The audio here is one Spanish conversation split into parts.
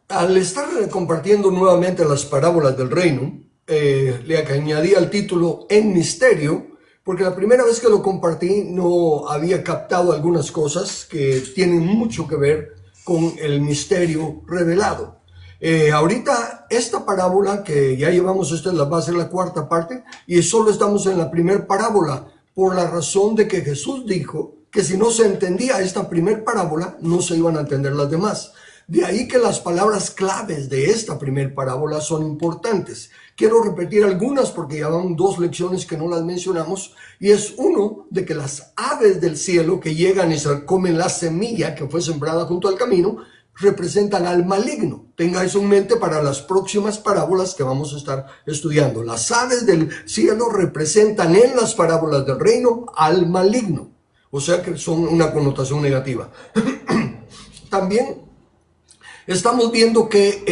Al estar compartiendo nuevamente las parábolas del reino, le añadí al título En Misterio, porque la primera vez que lo compartí no había captado algunas cosas que tienen mucho que ver con el misterio revelado. Ahorita esta parábola que ya llevamos, esta va a ser la cuarta parte, y solo estamos en la primera parábola, por la razón de que Jesús dijo que si no se entendía esta primera parábola, no se iban a entender las demás. De ahí que las palabras claves de esta primera parábola son importantes. Quiero repetir algunas porque ya van dos lecciones que no las mencionamos. Y es uno de que las aves del cielo que llegan y se comen la semilla que fue sembrada junto al camino, representan al maligno. Tenga eso en mente para las próximas parábolas que vamos a estar estudiando. Las aves del cielo representan en las parábolas del reino al maligno. O sea que son una connotación negativa. También estamos viendo que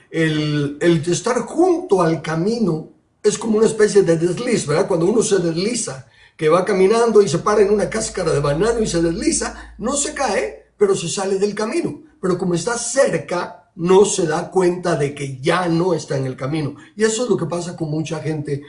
el estar junto al camino es como una especie de desliz, ¿verdad? Cuando uno se desliza, que va caminando y se para en una cáscara de banano y se desliza, no se cae, pero se sale del camino. Pero como está cerca, no se da cuenta de que ya no está en el camino. Y eso es lo que pasa con mucha gente,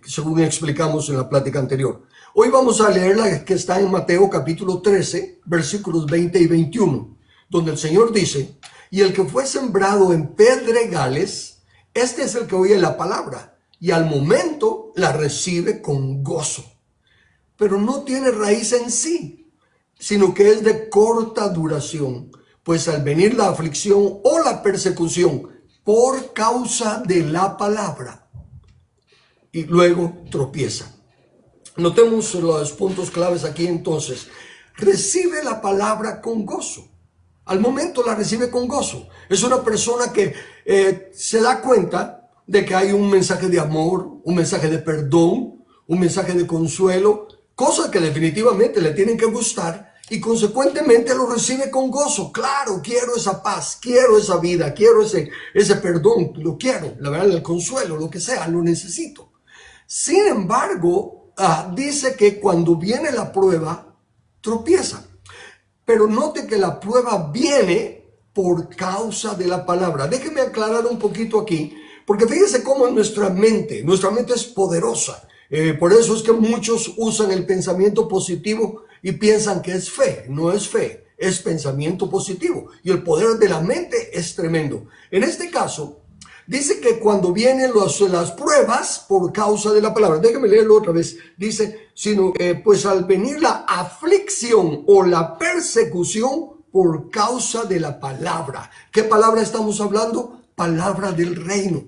según explicamos en la plática anterior. Hoy vamos a leer la que está en Mateo capítulo 13, versículos 20 y 21, donde el Señor dice: y el que fue sembrado en pedregales, este es el que oye la palabra, y al momento la recibe con gozo. Pero no tiene raíz en sí, sino que es de corta duración, pues al venir la aflicción o la persecución por causa de la palabra, y luego tropieza. Notemos los puntos claves aquí entonces. Recibe la palabra con gozo. Al momento la recibe con gozo. Es una persona que se da cuenta de que hay un mensaje de amor, un mensaje de perdón, un mensaje de consuelo, cosas que definitivamente le tienen que gustar, y consecuentemente lo recibe con gozo. Claro, quiero esa paz, quiero esa vida, quiero ese perdón, lo quiero, la verdad, el consuelo, lo que sea, lo necesito. Sin embargo, dice que cuando viene la prueba, tropieza. Pero note que la prueba viene por causa de la palabra. Déjeme aclarar un poquito aquí, porque fíjese cómo nuestra mente es poderosa. Por eso es que muchos usan el pensamiento positivo y piensan que es fe. No es fe, es pensamiento positivo. Y el poder de la mente es tremendo. En este caso, dice que cuando vienen las pruebas por causa de la palabra, déjeme leerlo otra vez, dice, pues al venir la aflicción o la persecución por causa de la palabra. ¿Qué palabra estamos hablando? Palabra del reino.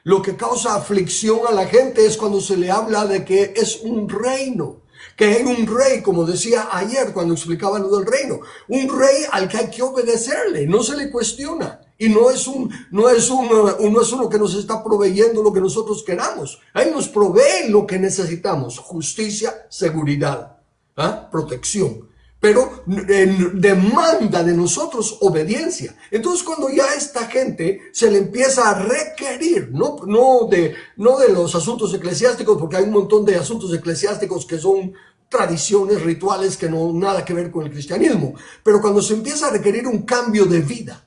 Lo que causa aflicción a la gente es cuando se le habla de que es un reino, que hay un rey, como decía ayer cuando explicaba lo del reino, un rey al que hay que obedecerle, no se le cuestiona. Y no es uno que nos está proveyendo lo que nosotros queramos. Él nos provee lo que necesitamos: justicia, seguridad, protección. Pero demanda de nosotros obediencia. Entonces, cuando ya esta gente se le empieza a requerir, no de los asuntos eclesiásticos, porque hay un montón de asuntos eclesiásticos que son tradiciones, rituales que no nada que ver con el cristianismo. Pero cuando se empieza a requerir un cambio de vida,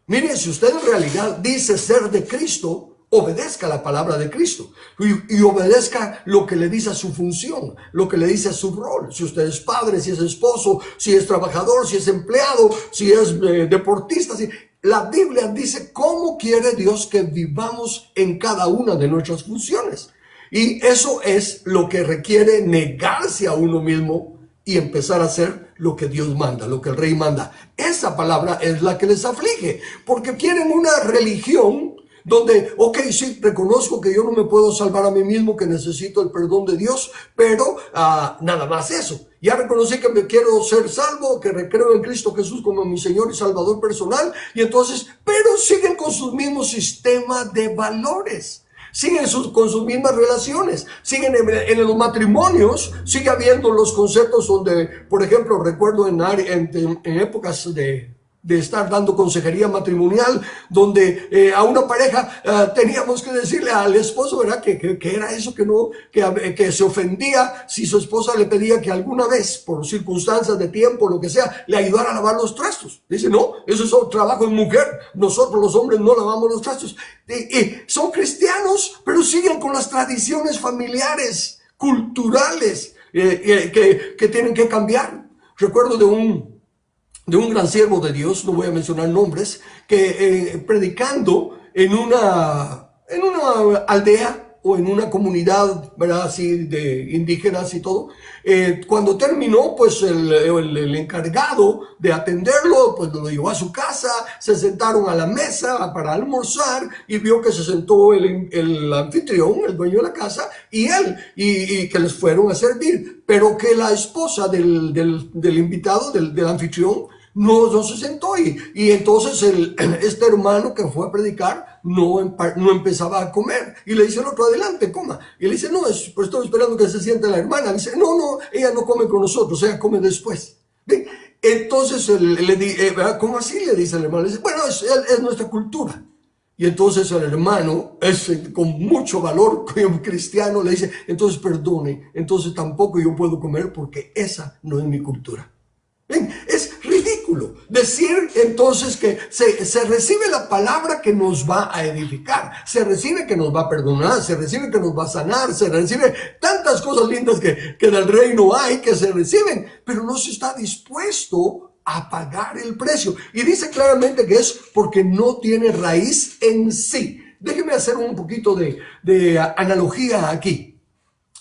mire, si usted en realidad dice ser de Cristo, obedezca la palabra de Cristo y obedezca lo que le dice a su función, lo que le dice a su rol. Si usted es padre, si es esposo, si es trabajador, si es empleado, si es deportista. La Biblia dice cómo quiere Dios que vivamos en cada una de nuestras funciones. Y eso es lo que requiere negarse a uno mismo y empezar a hacer lo que Dios manda, lo que el rey manda. Esa palabra es la que les aflige, porque quieren una religión donde, ok, sí, reconozco que yo no me puedo salvar a mí mismo, que necesito el perdón de Dios, pero nada más eso. Ya reconocí que me quiero ser salvo, que creo en Cristo Jesús como mi Señor y Salvador personal, y entonces, pero siguen con su mismo sistema de valores. Siguen con sus mismas relaciones, siguen en los matrimonios, sigue habiendo los conceptos donde, por ejemplo, recuerdo en épocas de de estar dando consejería matrimonial, donde a una pareja teníamos que decirle al esposo, ¿verdad? Que era eso, que se ofendía si su esposa le pedía que alguna vez, por circunstancias de tiempo, lo que sea, le ayudara a lavar los trastos. Dice, no, eso es trabajo de mujer, nosotros los hombres no lavamos los trastos. Y son cristianos, pero siguen con las tradiciones familiares, culturales, que tienen que cambiar. Recuerdo de un gran siervo de Dios, no voy a mencionar nombres, que predicando en una aldea o en una comunidad, ¿verdad? Así de indígenas y todo, cuando terminó, pues el encargado de atenderlo, pues lo llevó a su casa, se sentaron a la mesa para almorzar y vio que se sentó el anfitrión, el dueño de la casa, y él, y que les fueron a servir, pero que la esposa del invitado, del anfitrión, no se sentó, y entonces este hermano que fue a predicar no empezaba a comer, y le dice el otro, adelante, coma, y le dice, no, pues estoy esperando que se siente la hermana. Dice, no, ella no come con nosotros, ella come después. ¿Ven? Entonces ¿cómo así? Le dice el hermano, le dice, bueno, es nuestra cultura. Y entonces el hermano, con mucho valor como cristiano, le dice, entonces perdone, entonces tampoco yo puedo comer porque esa no es mi cultura. ¿Ven? Es ridículo decir entonces que se recibe la palabra que nos va a edificar, se recibe que nos va a perdonar, se recibe que nos va a sanar, se recibe tantas cosas lindas que del reino hay que se reciben, pero no se está dispuesto a pagar el precio. Y dice claramente que es porque no tiene raíz en sí. Déjenme hacer un poquito de analogía aquí,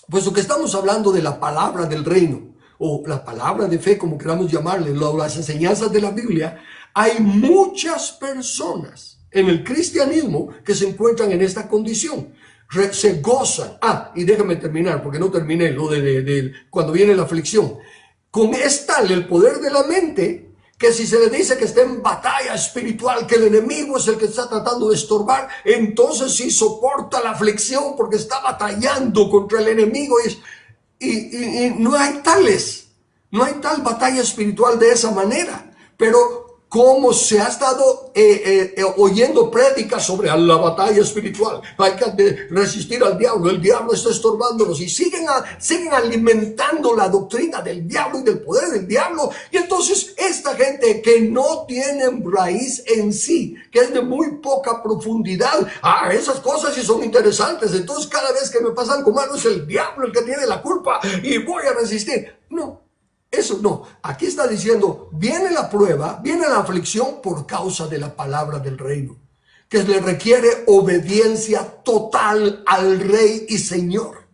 puesto que estamos hablando de la palabra del reino, o la palabra de fe, como queramos llamarle, las enseñanzas de la Biblia. Hay muchas personas en el cristianismo que se encuentran en esta condición. Se gozan. Y déjame terminar, porque no terminé lo de cuando viene la aflicción. Es tal el poder de la mente que si se le dice que está en batalla espiritual, que el enemigo es el que está tratando de estorbar, entonces sí soporta la aflicción porque está batallando contra el enemigo. Y no hay no hay tal batalla espiritual de esa manera, pero como se ha estado oyendo prédicas sobre la batalla espiritual, hay que resistir al diablo, el diablo está estorbándonos, y siguen alimentando la doctrina del diablo y del poder del diablo. Y entonces esta gente que no tiene raíz en sí, que es de muy poca profundidad, esas cosas sí son interesantes, entonces cada vez que me pasa algo malo es el diablo el que tiene la culpa y voy a resistir. No. Eso no, aquí está diciendo, viene la prueba, viene la aflicción por causa de la palabra del reino, que le requiere obediencia total al Rey y Señor.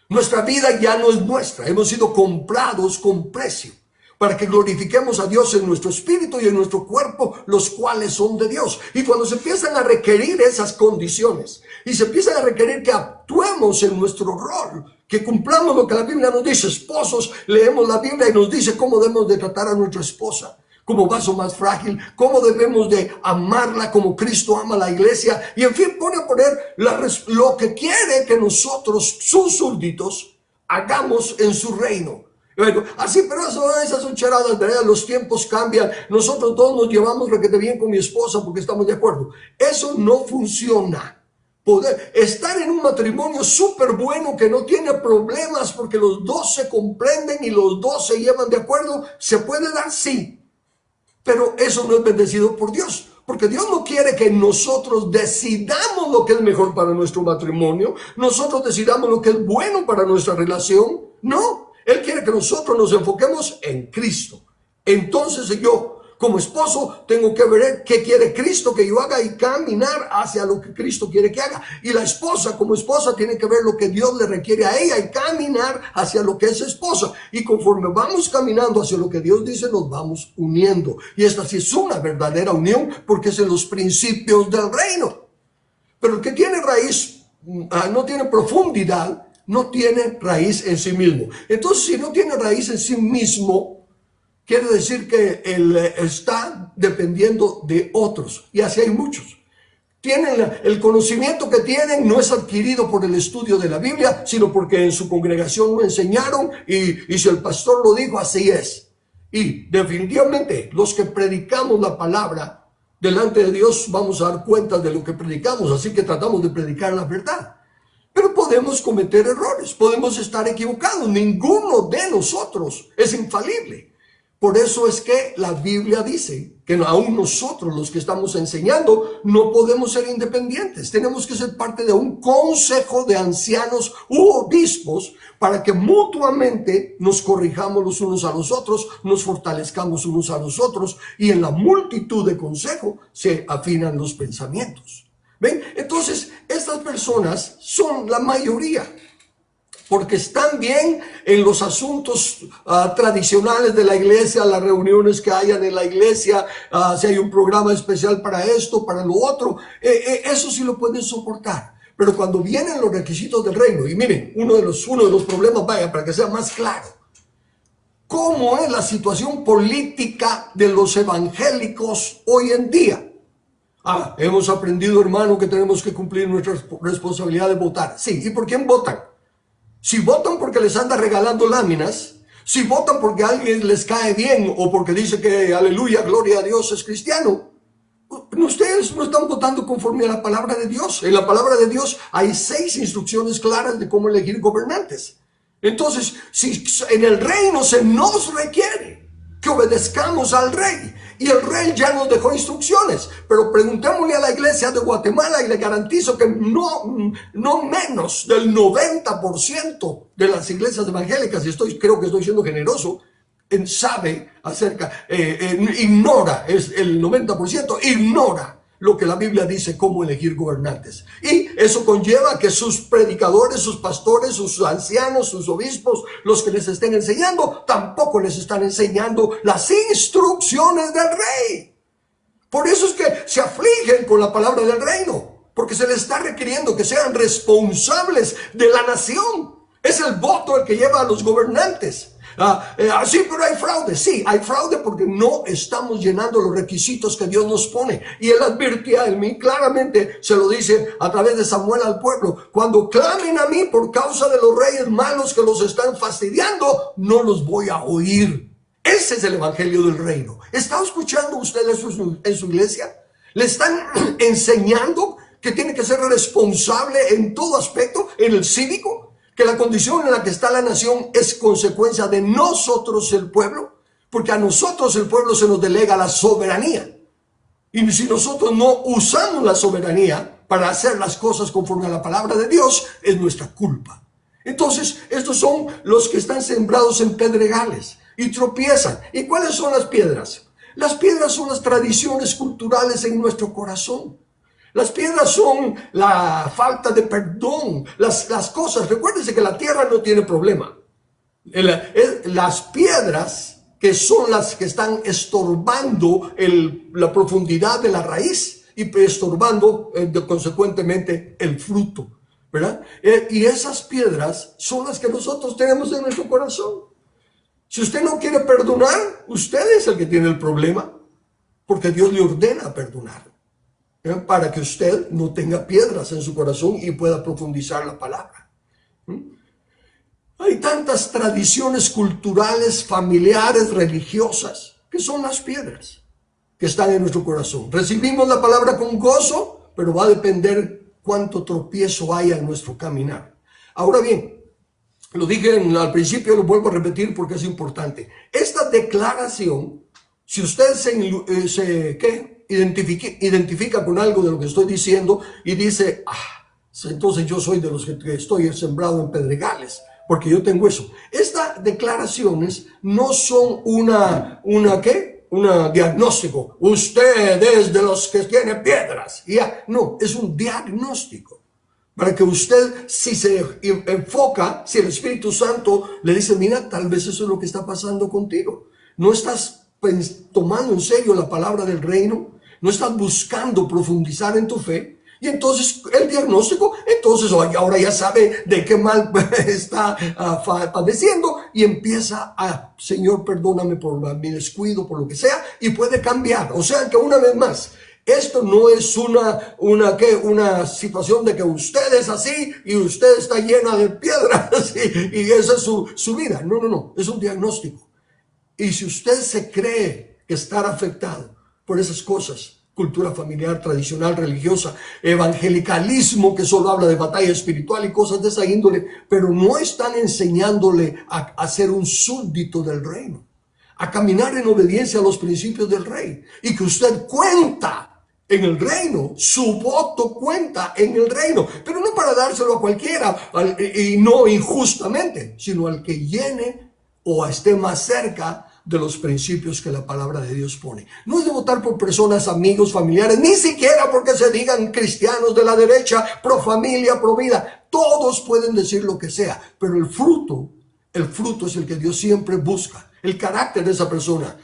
Nuestra vida ya no es nuestra, hemos sido comprados con precio, para que glorifiquemos a Dios en nuestro espíritu y en nuestro cuerpo, los cuales son de Dios. Y cuando se empiezan a requerir esas condiciones, y se empiezan a requerir que actuemos en nuestro rol, que cumplamos lo que la Biblia nos dice. Esposos, leemos la Biblia y nos dice cómo debemos de tratar a nuestra esposa, como vaso más frágil, cómo debemos de amarla como Cristo ama a la iglesia, y en fin, pone a poner lo que quiere que nosotros, sus súbditos, hagamos en su reino. Bueno, así, pero esas son charadas, ¿verdad? Los tiempos cambian, nosotros todos nos llevamos requete bien con mi esposa porque estamos de acuerdo. Eso no funciona. Poder estar en un matrimonio súper bueno que no tiene problemas porque los dos se comprenden y los dos se llevan de acuerdo, se puede dar, sí, pero eso no es bendecido por Dios, porque Dios no quiere que nosotros decidamos lo que es mejor para nuestro matrimonio, nosotros decidamos lo que es bueno para nuestra relación. No, Él quiere que nosotros nos enfoquemos en Cristo. Entonces yo, como esposo, tengo que ver qué quiere Cristo que yo haga y caminar hacia lo que Cristo quiere que haga. Y la esposa, como esposa, tiene que ver lo que Dios le requiere a ella y caminar hacia lo que es esposa. Y conforme vamos caminando hacia lo que Dios dice, nos vamos uniendo. Y esta sí es una verdadera unión porque es en los principios del reino. Pero el que tiene raíz, no tiene profundidad, no tiene raíz en sí mismo. Entonces, si no tiene raíz en sí mismo, quiere decir que él está dependiendo de otros, y así hay muchos. El conocimiento que tienen no es adquirido por el estudio de la Biblia, sino porque en su congregación lo enseñaron, y si el pastor lo dijo, así es. Y definitivamente los que predicamos la palabra delante de Dios vamos a dar cuenta de lo que predicamos, así que tratamos de predicar la verdad. Pero podemos cometer errores, podemos estar equivocados, ninguno de nosotros es infalible. Por eso es que la Biblia dice que aún nosotros, los que estamos enseñando, no podemos ser independientes. Tenemos que ser parte de un consejo de ancianos u obispos para que mutuamente nos corrijamos los unos a los otros, nos fortalezcamos unos a los otros y en la multitud de consejos se afinan los pensamientos. ¿Ven? Entonces, estas personas son la mayoría, porque están bien en los asuntos tradicionales de la iglesia, las reuniones que hayan en la iglesia, si hay un programa especial para esto, para lo otro, eso sí lo pueden soportar. Pero cuando vienen los requisitos del reino, y miren, uno de los problemas, vaya, para que sea más claro, ¿cómo es la situación política de los evangélicos hoy en día? Hemos aprendido, hermano, que tenemos que cumplir nuestra responsabilidad de votar. Sí, ¿y por quién votan? Si votan porque les anda regalando láminas, si votan porque a alguien les cae bien o porque dice que aleluya, gloria a Dios es cristiano, ustedes no están votando conforme a la palabra de Dios. En la palabra de Dios hay 6 instrucciones claras de cómo elegir gobernantes. Entonces, si en el reino se nos requiere que obedezcamos al rey, y el rey ya nos dejó instrucciones, pero preguntémosle a la iglesia de Guatemala y le garantizo que no menos del 90% de las iglesias evangélicas, y creo que estoy siendo generoso, sabe acerca, ignora, es el 90%, ignora lo que la Biblia dice cómo elegir gobernantes. Y eso conlleva que sus predicadores, sus pastores, sus ancianos, sus obispos, los que les estén enseñando, tampoco les están enseñando las instrucciones del rey. Por eso es que se afligen con la palabra del reino, porque se les está requiriendo que sean responsables de la nación. Es el voto el que lleva a los gobernantes. Sí, pero hay fraude. Sí, hay fraude porque no estamos llenando los requisitos que Dios nos pone. Y él advirtía en mí, claramente se lo dice a través de Samuel al pueblo: cuando clamen a mí por causa de los reyes malos que los están fastidiando, no los voy a oír. Ese es el evangelio del reino. ¿Está escuchando usted eso en su iglesia? ¿Le están enseñando que tiene que ser responsable en todo aspecto, en el cívico? Que la condición en la que está la nación es consecuencia de nosotros el pueblo, porque a nosotros el pueblo se nos delega la soberanía. Y si nosotros no usamos la soberanía para hacer las cosas conforme a la palabra de Dios, es nuestra culpa. Entonces, estos son los que están sembrados en pedregales y tropiezan. ¿Y cuáles son las piedras? Las piedras son las tradiciones culturales en nuestro corazón. Las piedras son la falta de perdón, las cosas. Recuérdense que la tierra no tiene problema. Las piedras que son las que están estorbando la profundidad de la raíz y estorbando consecuentemente el fruto, ¿verdad? Y esas piedras son las que nosotros tenemos en nuestro corazón. Si usted no quiere perdonar, usted es el que tiene el problema, porque Dios le ordena perdonar, para que usted no tenga piedras en su corazón y pueda profundizar la palabra. Hay tantas tradiciones culturales, familiares, religiosas, que son las piedras que están en nuestro corazón. Recibimos la palabra con gozo, pero va a depender cuánto tropiezo haya en nuestro caminar. Ahora bien, lo dije al principio, lo vuelvo a repetir porque es importante. Esta declaración, si usted identifica con algo de lo que estoy diciendo y dice: entonces yo soy de los que estoy sembrado en pedregales, porque yo tengo eso. Estas declaraciones no son un diagnóstico. Usted es de los que tiene piedras. No, es un diagnóstico. Para que usted, si se enfoca, si el Espíritu Santo le dice: mira, tal vez eso es lo que está pasando contigo. No estás tomando en serio la palabra del reino, no estás buscando profundizar en tu fe, y entonces el diagnóstico, entonces ahora ya sabe de qué mal está padeciendo, y empieza Señor, perdóname por mi descuido, por lo que sea, y puede cambiar. O sea que una vez más, esto no es una situación de que usted es así y usted está llena de piedras y esa es su vida. No, es un diagnóstico. Y si usted se cree que estar afectado por esas cosas, cultura familiar, tradicional, religiosa, evangelicalismo que solo habla de batalla espiritual y cosas de esa índole, pero no están enseñándole a ser un súbdito del reino, a caminar en obediencia a los principios del rey, y que usted cuenta en el reino, su voto cuenta en el reino, pero no para dárselo a cualquiera y no injustamente, sino al que llene o esté más cerca de los principios que la palabra de Dios pone. No es de votar por personas, amigos, familiares, ni siquiera porque se digan cristianos de la derecha, pro familia, pro vida. Todos pueden decir lo que sea, pero el fruto es el que Dios siempre busca, el carácter de esa persona.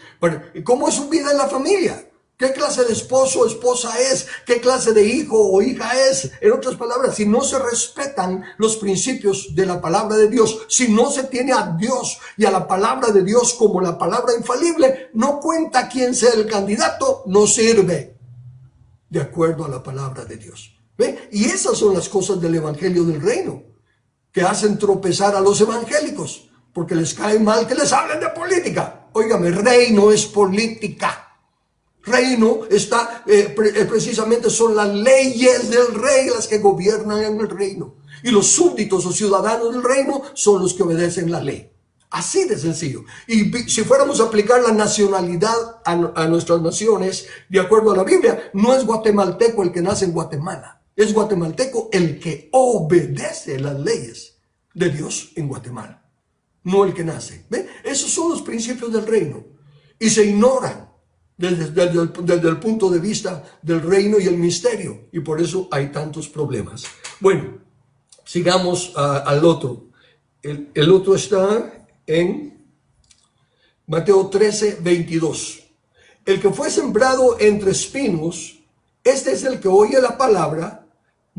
¿Cómo es su vida en la familia? ¿Qué clase de esposo o esposa es? ¿Qué clase de hijo o hija es? En otras palabras, si no se respetan los principios de la palabra de Dios, si no se tiene a Dios y a la palabra de Dios como la palabra infalible, no cuenta quién sea el candidato, no sirve de acuerdo a la palabra de Dios. ¿Ve? Y esas son las cosas del evangelio del reino que hacen tropezar a los evangélicos, porque les cae mal que les hablen de política. Óigame, reino es política. Reino está, precisamente son las leyes del rey las que gobiernan en el reino. Y los súbditos o ciudadanos del reino son los que obedecen la ley. Así de sencillo. Y si fuéramos a aplicar la nacionalidad a nuestras naciones, de acuerdo a la Biblia, no es guatemalteco el que nace en Guatemala. Es guatemalteco el que obedece las leyes de Dios en Guatemala. No el que nace. ¿Ve? Esos son los principios del reino. Y se ignoran desde el punto de vista del reino y el misterio, y por eso hay tantos problemas. Bueno, sigamos al otro. El otro está en Mateo 13, 22. El que fue sembrado entre espinos, este es el que oye la palabra,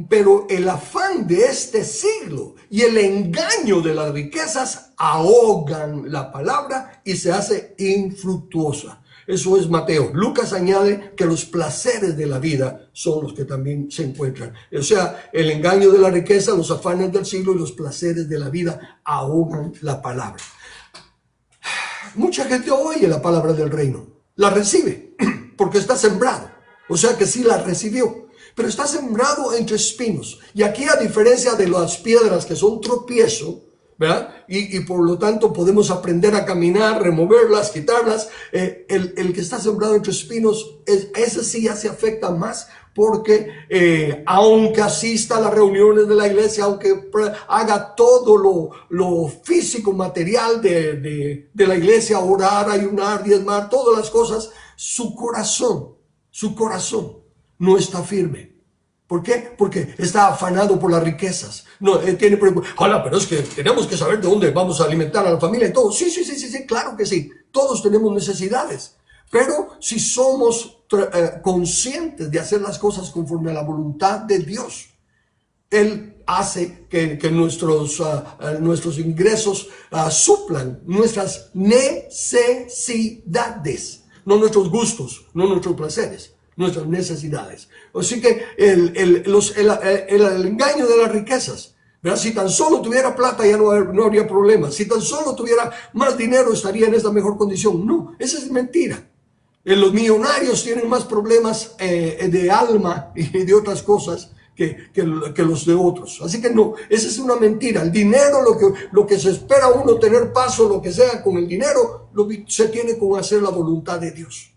pero el afán de este siglo y el engaño de las riquezas ahogan la palabra y se hace infructuosa. Eso es Mateo. Lucas añade que los placeres de la vida son los que también se encuentran. O sea, el engaño de la riqueza, los afanes del siglo y los placeres de la vida ahogan la palabra. Mucha gente oye la palabra del reino, la recibe porque está sembrado. O sea que sí la recibió, pero está sembrado entre espinos. Y aquí, a diferencia de las piedras que son tropiezo, ¿verdad? Y por lo tanto podemos aprender a caminar, removerlas, quitarlas. El que está sembrado entre espinos, ese sí ya se afecta más, porque aunque asista a las reuniones de la iglesia, aunque haga todo lo físico, material de la iglesia, orar, ayunar, diezmar, todas las cosas, su corazón no está firme. ¿Por qué? Porque está afanado por las riquezas. No, tiene preocupación. Pero es que tenemos que saber de dónde vamos a alimentar a la familia y todo. Sí, claro que sí. Todos tenemos necesidades. Pero si somos conscientes de hacer las cosas conforme a la voluntad de Dios, Él hace que nuestros ingresos suplan nuestras necesidades. No nuestros gustos, no nuestros placeres, nuestras necesidades. Así que el engaño de las riquezas, ¿verdad? Si tan solo tuviera plata ya no habría problema. Si tan solo tuviera más dinero estaría en esta mejor condición. No, esa es mentira. Los millonarios tienen más problemas de alma y de otras cosas que los de otros. Así que no, esa es una mentira. El dinero, lo que se espera uno tener paso, lo que sea con el dinero, se tiene con hacer la voluntad de Dios.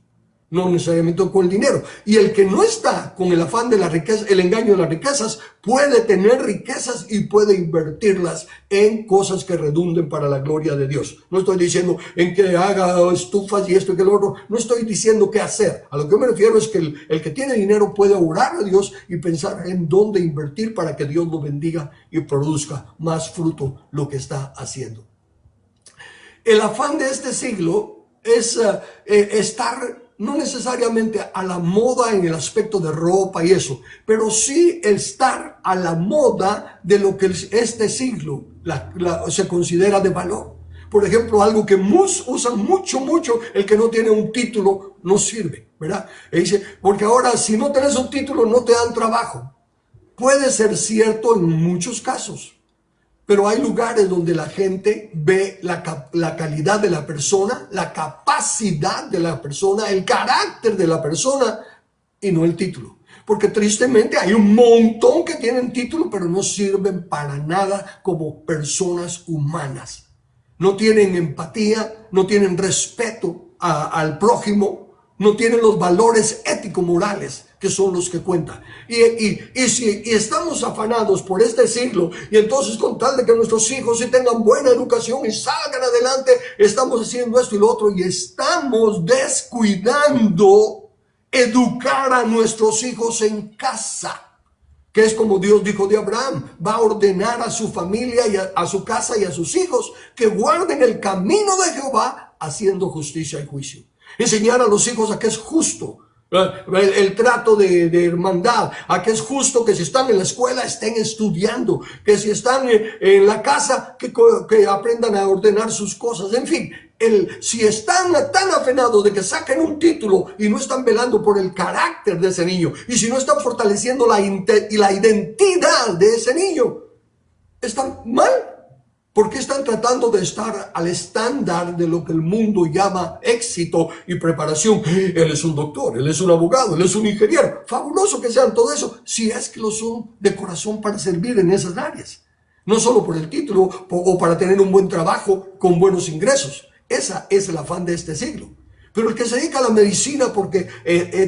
No necesariamente con el dinero. Y el que no está con el afán de la riqueza, el engaño de las riquezas, puede tener riquezas y puede invertirlas en cosas que redunden para la gloria de Dios. No estoy diciendo en que haga estufas y esto y que lo otro. No estoy diciendo qué hacer. A lo que yo me refiero es que el que tiene dinero puede orar a Dios y pensar en dónde invertir para que Dios lo bendiga y produzca más fruto lo que está haciendo. El afán de este siglo es estar no necesariamente a la moda en el aspecto de ropa y eso, pero sí estar a la moda de lo que este siglo se considera de valor. Por ejemplo, algo que usan mucho, el que no tiene un título no sirve, ¿verdad? Y dice, porque ahora si no tienes un título no te dan trabajo. Puede ser cierto en muchos casos, Pero hay lugares donde la gente ve la calidad de la persona, la capacidad de la persona, el carácter de la persona y no el título. Porque tristemente hay un montón que tienen título, pero no sirven para nada como personas humanas. No tienen empatía, no tienen respeto al prójimo, no tienen los valores ético-morales que son los que cuentan. Y si estamos afanados por este siglo, y entonces con tal de que nuestros hijos sí tengan buena educación y salgan adelante, estamos haciendo esto y lo otro, y estamos descuidando educar a nuestros hijos en casa, que es como Dios dijo de Abraham, va a ordenar a su familia y a su casa y a sus hijos que guarden el camino de Jehová haciendo justicia y juicio. Enseñar a los hijos a que es justo el trato de hermandad, a que es justo que si están en la escuela estén estudiando, que si están en la casa que aprendan a ordenar sus cosas, en fin. Si están tan afenados de que saquen un título y no están velando por el carácter de ese niño, y si no están fortaleciendo la identidad de ese niño, están mal. ¿Por qué están tratando de estar al estándar de lo que el mundo llama éxito y preparación? Él es un doctor, él es un abogado, él es un ingeniero. Fabuloso que sean todo eso, si es que lo son de corazón para servir en esas áreas. No solo por el título o para tener un buen trabajo con buenos ingresos. Esa es el afán de este siglo. Pero el que se dedica a la medicina porque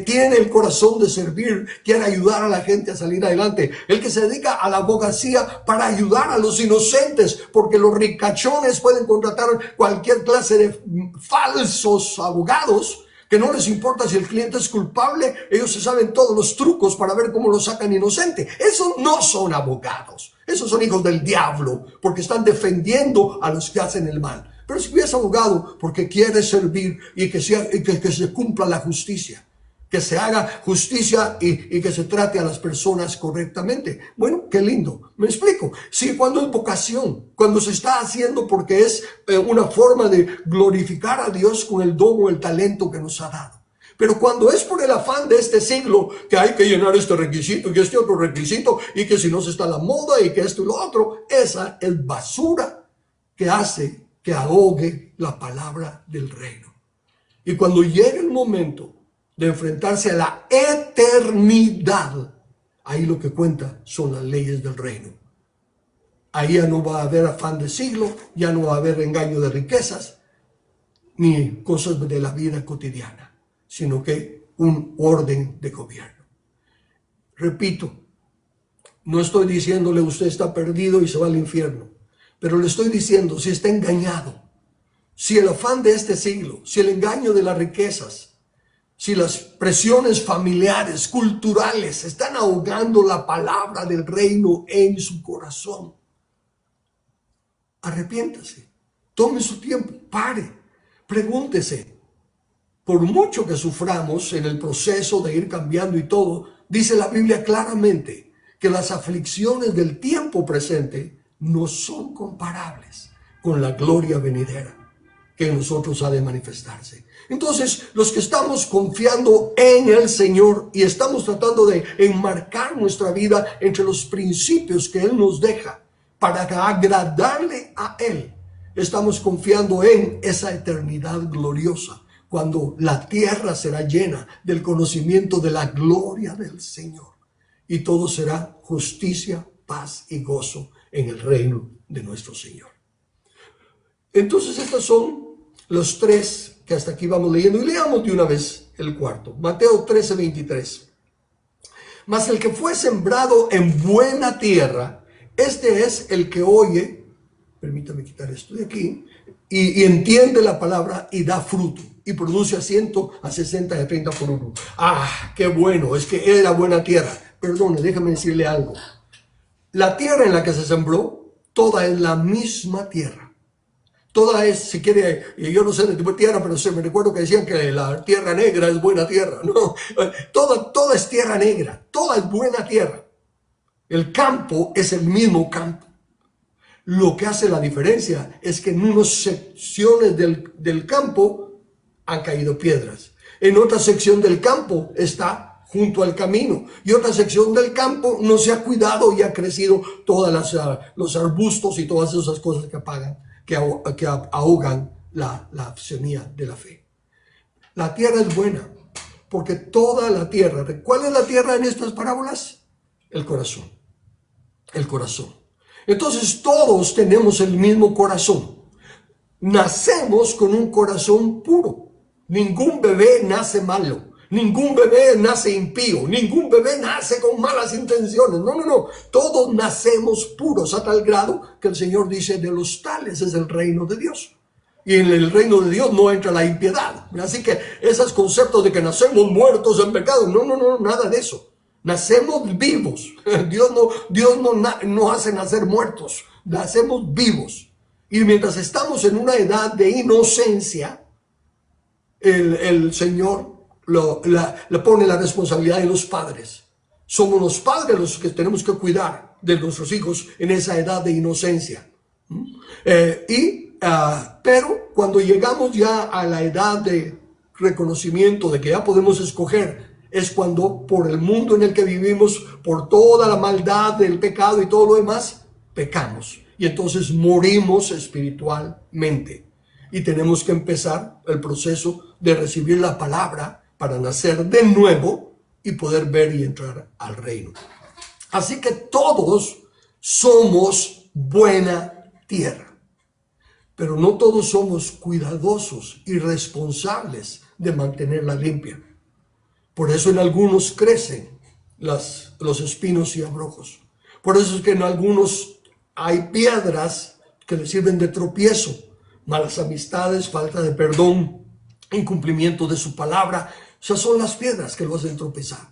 tiene el corazón de servir, quiere ayudar a la gente a salir adelante. El que se dedica a la abogacía para ayudar a los inocentes, porque los ricachones pueden contratar cualquier clase de falsos abogados, que no les importa si el cliente es culpable, ellos se saben todos los trucos para ver cómo lo sacan inocente. Esos no son abogados, esos son hijos del diablo, porque están defendiendo a los que hacen el mal. Pero si es abogado porque quiere servir y que se cumpla la justicia, que se haga justicia y que se trate a las personas correctamente. Bueno, qué lindo. Me explico. Sí, cuando es vocación, cuando se está haciendo porque es una forma de glorificar a Dios con el don o el talento que nos ha dado. Pero cuando es por el afán de este siglo, que hay que llenar este requisito y este otro requisito, y que si no se está la moda y que esto y lo otro, esa es basura que hace que ahogue la palabra del reino. Y cuando llegue el momento de enfrentarse a la eternidad, ahí lo que cuenta son las leyes del reino. Ahí ya no va a haber afán de siglo, ya no va a haber engaño de riquezas, ni cosas de la vida cotidiana, sino que un orden de gobierno. Repito, no estoy diciéndole usted está perdido y se va al infierno. Pero le estoy diciendo, si está engañado, si el afán de este siglo, si el engaño de las riquezas, si las presiones familiares, culturales, están ahogando la palabra del reino en su corazón, arrepiéntase, tome su tiempo, pare, pregúntese. Por mucho que suframos en el proceso de ir cambiando y todo, dice la Biblia claramente que las aflicciones del tiempo presente no son comparables con la gloria venidera que en nosotros ha de manifestarse. Entonces, los que estamos confiando en el Señor y estamos tratando de enmarcar nuestra vida entre los principios que Él nos deja para agradarle a Él, estamos confiando en esa eternidad gloriosa, cuando la tierra será llena del conocimiento de la gloria del Señor y todo será justicia, paz y gozo en el reino de nuestro Señor. Entonces estos son los tres que hasta aquí vamos leyendo, y leamos de una vez el cuarto. Mateo 13:23. Mas el que fue sembrado en buena tierra, este es el que oye, permítame quitar esto de aquí, y entiende la palabra y da fruto, y produce a 100, a 60 y a 30 por uno. ¡Ah, qué bueno! Es que era buena tierra. Perdone, déjame decirle algo. La tierra en la que se sembró, toda es la misma tierra. Toda es, si quiere, yo no sé de tipo de tierra, pero me recuerdo que decían que la tierra negra es buena tierra. No, toda es tierra negra, toda es buena tierra. El campo es el mismo campo. Lo que hace la diferencia es que en unas secciones del campo han caído piedras. En otra sección del campo está junto al camino, y otra sección del campo no se ha cuidado y ha crecido todas los arbustos y todas esas cosas que ahogan la semilla de la fe. La tierra es buena, porque toda la tierra, ¿cuál es la tierra en estas parábolas? El corazón. El corazón. Entonces todos tenemos el mismo corazón. Nacemos con un corazón puro. Ningún bebé nace malo. Ningún bebé nace impío. Ningún bebé nace con malas intenciones. No. Todos nacemos puros a tal grado que el Señor dice, de los tales es el reino de Dios. Y en el reino de Dios no entra la impiedad. Así que esos conceptos de que nacemos muertos en pecado, no, nada de eso. Nacemos vivos. Dios no hace nacer muertos. Nacemos vivos. Y mientras estamos en una edad de inocencia, el Señor le pone la responsabilidad de los padres. Somos los padres los que tenemos que cuidar de nuestros hijos en esa edad de inocencia. Pero cuando llegamos ya a la edad de reconocimiento de que ya podemos escoger, es cuando por el mundo en el que vivimos, por toda la maldad del pecado y todo lo demás, pecamos. Y entonces morimos espiritualmente. Y tenemos que empezar el proceso de recibir la palabra para nacer de nuevo y poder ver y entrar al reino. Así que todos somos buena tierra. Pero no todos somos cuidadosos y responsables de mantenerla limpia. Por eso en algunos crecen los espinos y abrojos. Por eso es que en algunos hay piedras que les sirven de tropiezo. Malas amistades, falta de perdón, incumplimiento de su palabra. Esas son las piedras que lo hacen tropezar.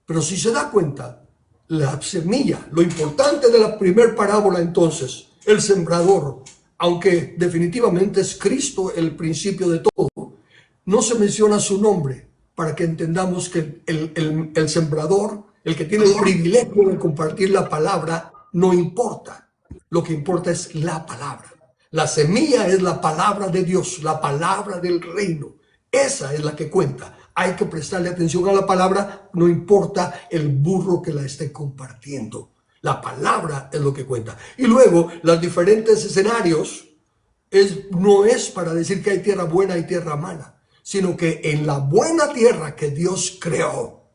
Pero si se da cuenta, la semilla, lo importante de la primer parábola entonces, el sembrador, aunque definitivamente es Cristo el principio de todo, no se menciona su nombre para que entendamos que el sembrador, el que tiene el privilegio de compartir la palabra, no importa. Lo que importa es la palabra. La semilla es la palabra de Dios, la palabra del reino. Esa es la que cuenta. Hay que prestarle atención a la palabra, no importa el burro que la esté compartiendo. La palabra es lo que cuenta. Y luego, los diferentes escenarios no es para decir que hay tierra buena y tierra mala, sino que en la buena tierra que Dios creó,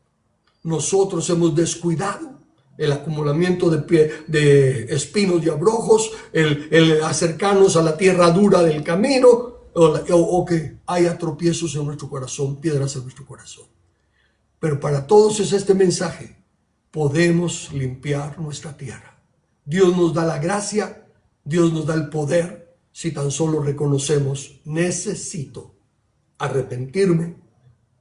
nosotros hemos descuidado el acumulamiento de espinos y abrojos, el acercarnos a la tierra dura del camino, o que haya tropiezos en nuestro corazón, piedras en nuestro corazón. Pero para todos es este mensaje: podemos limpiar nuestra tierra. Dios nos da la gracia, Dios nos da el poder, si tan solo reconocemos: necesito arrepentirme,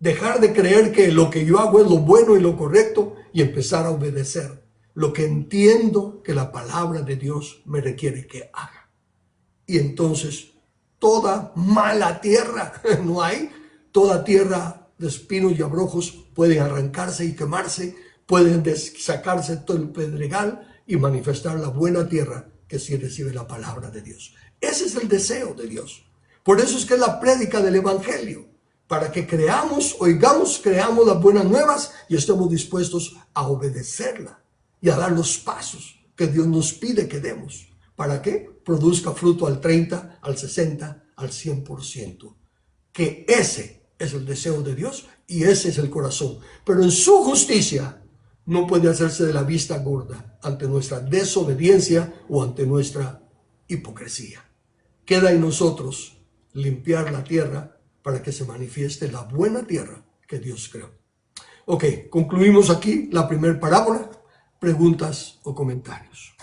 dejar de creer que lo que yo hago es lo bueno y lo correcto y empezar a obedecer lo que entiendo que la palabra de Dios me requiere que haga. Y entonces toda mala tierra, no hay, toda tierra de espinos y abrojos pueden arrancarse y quemarse, pueden sacarse todo el pedregal y manifestar la buena tierra que sí recibe la palabra de Dios. Ese es el deseo de Dios. Por eso es que es la prédica del evangelio, para que creamos las buenas nuevas y estemos dispuestos a obedecerla y a dar los pasos que Dios nos pide que demos. ¿Para qué? Produzca fruto al 30, al 60, al 100%. Que ese es el deseo de Dios y ese es el corazón. Pero en su justicia no puede hacerse de la vista gorda ante nuestra desobediencia o ante nuestra hipocresía. Queda en nosotros limpiar la tierra para que se manifieste la buena tierra que Dios creó. Ok, concluimos aquí la primera parábola. ¿Preguntas o comentarios?